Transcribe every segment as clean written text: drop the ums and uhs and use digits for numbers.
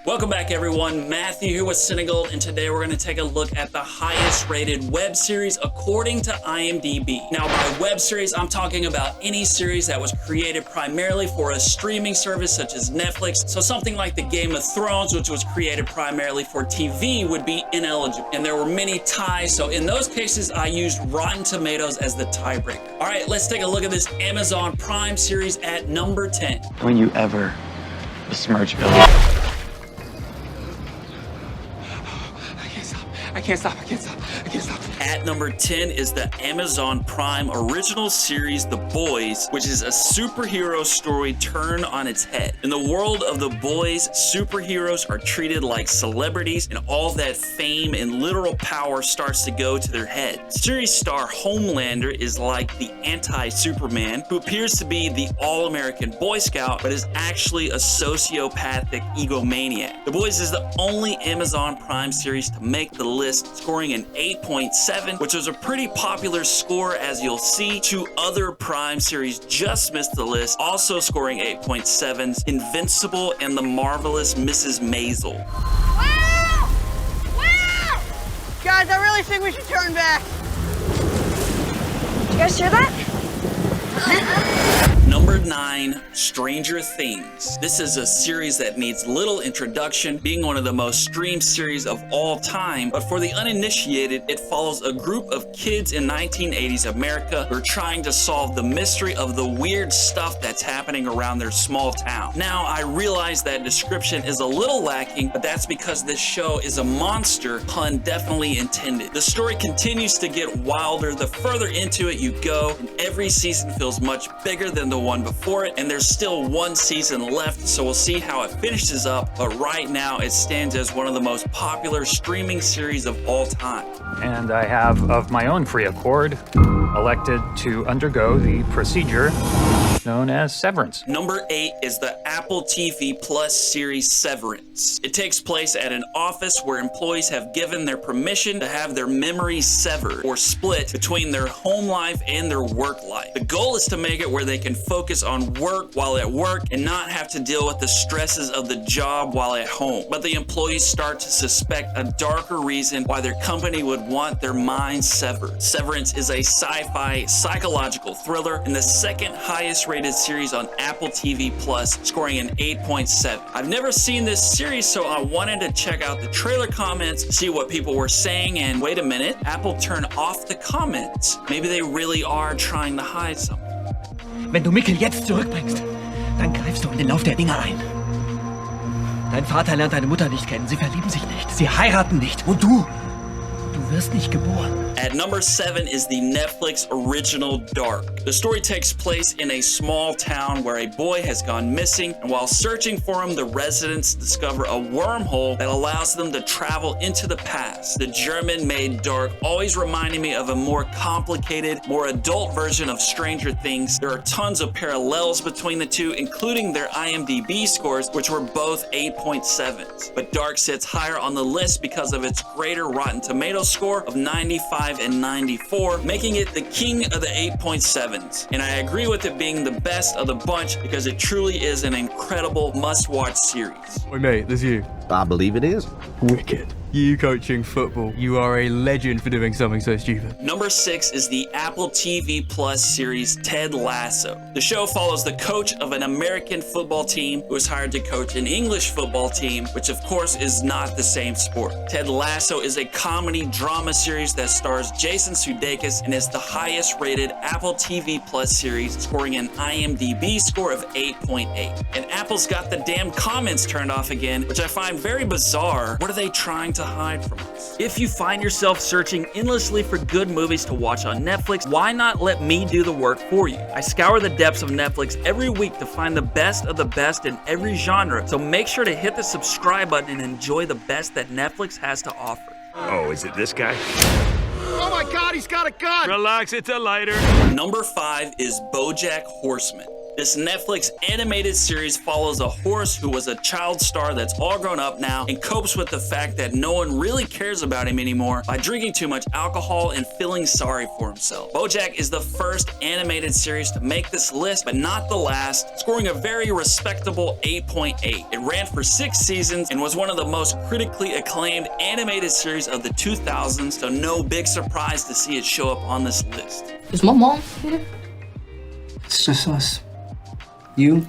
Welcome back everyone, Matthew here with CineGold, and today we're going to take a look at the highest rated web series according to IMDb. Now by web series, I'm talking about any series that was created primarily for a streaming service such as Netflix. So something like the Game of Thrones, which was created primarily for TV, would be ineligible. And there were many ties, so in those cases I used Rotten Tomatoes as the tiebreaker. All right, let's take a look at this Amazon Prime series at number 10. Don't you ever besmirch Billy. I can't stop. At number 10 is the Amazon Prime original series, The Boys, which is a superhero story turned on its head. In the world of The Boys, superheroes are treated like celebrities, and all that fame and literal power starts to go to their head. Series star Homelander is like the anti-Superman, who appears to be the all-American Boy Scout, but is actually a sociopathic egomaniac. The Boys is the only Amazon Prime series to make the list, scoring an 8.7, which was a pretty popular score, as you'll see. Two other Prime series just missed the list, also scoring 8.7s, Invincible and The Marvelous Mrs. Maisel. Wow! Wow! Guys, I really think we should turn back. You guys hear that? Number 9, Stranger Things. This is a series that needs little introduction, being one of the most streamed series of all time, but for the uninitiated, it follows a group of kids in 1980s America who are trying to solve the mystery of the weird stuff that's happening around their small town. Now, I realize that description is a little lacking, but that's because this show is a monster, pun definitely intended. The story continues to get wilder the further into it you go, and every season feels much bigger than the one before it, and there's still one season left, so we'll see how it finishes up, but right now it stands as one of the most popular streaming series of all time. And I have, of my own free accord, elected to undergo the procedure known as Severance. Number 8 is the Apple TV Plus series Severance. It takes place at an office where employees have given their permission to have their memories severed or split between their home life and their work life. The goal is to make it where they can focus on work while at work and not have to deal with the stresses of the job while at home. But the employees start to suspect a darker reason why their company would want their minds severed. Severance is a sci-fi psychological thriller and the second highest rated series on Apple TV Plus, scoring an 8.7. I've never seen this series, so I wanted to check out the trailer comments, see what people were saying, and wait a minute, Apple turned off the comments. Maybe they really are trying to hide something. Wenn du Mikkel jetzt zurückbringst, dann greifst du in den Lauf der Dinge ein. Dein Vater lernt deine Mutter nicht kennen, sie verlieben sich nicht, sie heiraten nicht und du wirst nicht geboren. At number 7 is the Netflix original Dark. The story takes place in a small town where a boy has gone missing, and while searching for him, the residents discover a wormhole that allows them to travel into the past. The German-made Dark always reminded me of a more complicated, more adult version of Stranger Things. There are tons of parallels between the two, including their IMDb scores, which were both 8.7s. But Dark sits higher on the list because of its greater Rotten Tomatoes score of 95 and 94, making it the king of the 8.7s. And I agree with it being the best of the bunch because it truly is an incredible must-watch series. Oi mate, there's you. I believe it is. Wicked. You coaching football. You are a legend for doing something so stupid. Number 6 is the Apple TV Plus series Ted Lasso. The show follows the coach of an American football team who is hired to coach an English football team, which of course is not the same sport. Ted Lasso is a comedy drama series that stars Jason Sudeikis and is the highest rated Apple TV Plus series, scoring an IMDb score of 8.8. And Apple's got the damn comments turned off again, which I find very bizarre. What are they trying to hide from us? If you find yourself searching endlessly for good movies to watch on Netflix, why not let me do the work for you? I scour the depths of Netflix every week to find the best of the best in every genre, so make sure to hit the subscribe button and enjoy the best that Netflix has to offer. Oh, is it this guy? Oh my God, he's got a gun! Relax, it's a lighter. Number 5 is Bojack Horseman. This Netflix animated series follows a horse who was a child star that's all grown up now and copes with the fact that no one really cares about him anymore by drinking too much alcohol and feeling sorry for himself. Bojack is the first animated series to make this list, but not the last, scoring a very respectable 8.8. It ran for 6 seasons and was one of the most critically acclaimed animated series of the 2000s, so no big surprise to see it show up on this list. Is my mom here? It's just us. You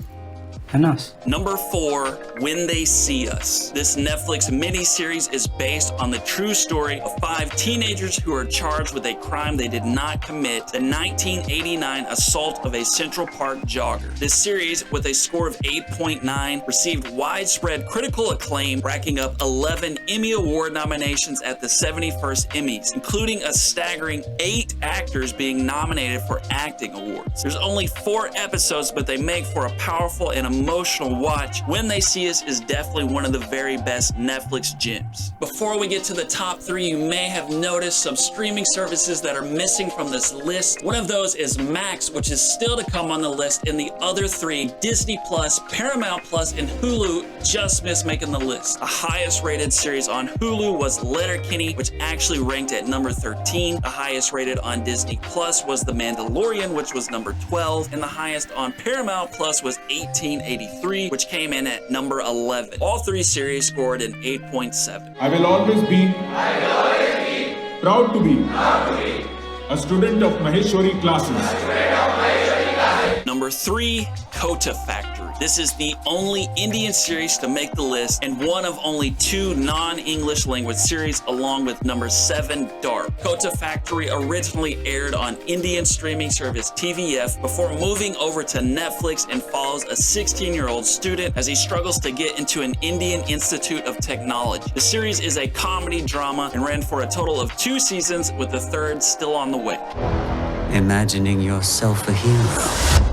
and us. Number 4, When They See Us. This Netflix miniseries is based on the true story of 5 teenagers who are charged with a crime they did not commit, the 1989 assault of a Central Park jogger. This series, with a score of 8.9, received widespread critical acclaim, racking up 11 Emmy Award nominations at the 71st Emmys, including a staggering 8 actors being nominated for acting awards. There's only 4 episodes, but they make for a powerful and emotional watch. When They See Us is definitely one of the very best Netflix gems. Before we get to the top 3, you may have noticed some streaming services that are missing from this list. One of those is Max, which is still to come on the list, and the other 3, Disney Plus, Paramount Plus, and Hulu, just missed making the list. The highest rated series on Hulu was Letterkenny, which actually ranked at number 13. The highest rated on Disney Plus was The Mandalorian, which was number 12, and the highest on Paramount Plus was 1883, which came in at number 11. All 3 series scored an 8.7. I will always be proud to be a student of Maheshwari classes. Number 3, Kota Factory. This is the only Indian series to make the list and one of only 2 non-English language series, along with number 7, Dark. Kota Factory originally aired on Indian streaming service TVF before moving over to Netflix, and follows a 16-year-old student as he struggles to get into an Indian Institute of Technology. The series is a comedy drama and ran for a total of 2 seasons, with the 3rd still on the way. Imagining yourself a hero?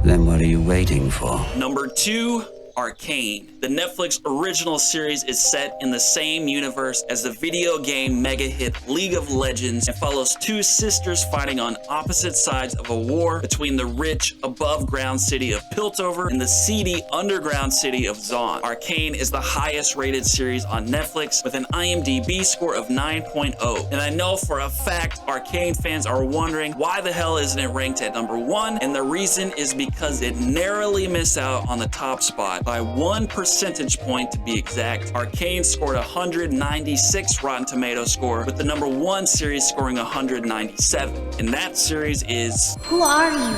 Then what are you waiting for? Number 2, Arcane. The Netflix original series is set in the same universe as the video game mega hit League of Legends, and follows 2 sisters fighting on opposite sides of a war between the rich above-ground city of Piltover and the seedy underground city of Zaun. Arcane is the highest rated series on Netflix with an IMDb score of 9.0. And I know for a fact Arcane fans are wondering why the hell isn't it ranked at number 1, and the reason is because it narrowly missed out on the top spot by 1 percentage point to be exact. Arcane scored 196 Rotten Tomatoes score, with the number 1 series scoring 197. And that series is... Who are you,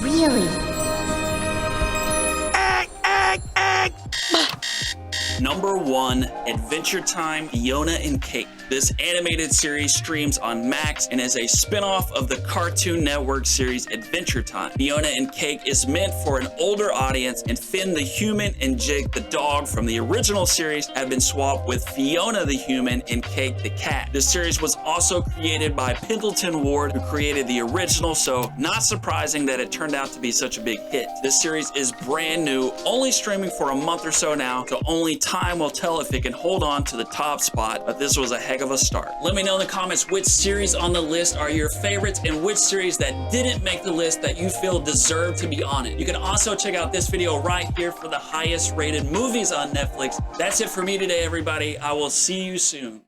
really? Number 1, Adventure Time, Fionna and Cake. This animated series streams on Max and is a spin-off of the Cartoon Network series Adventure Time. Fionna and Cake is meant for an older audience, and Finn the human and Jake the dog from the original series have been swapped with Fionna the human and Cake the cat. This series was also created by Pendleton Ward, who created the original, so not surprising that it turned out to be such a big hit. This series is brand new, only streaming for a month or so now, so only time will tell if it can hold on to the top spot, but this was a heck of a start. Let me know in the comments which series on the list are your favorites, and which series that didn't make the list that you feel deserve to be on it. You can also check out this video right here for the highest rated movies on Netflix. That's it for me today, everybody. I will see you soon.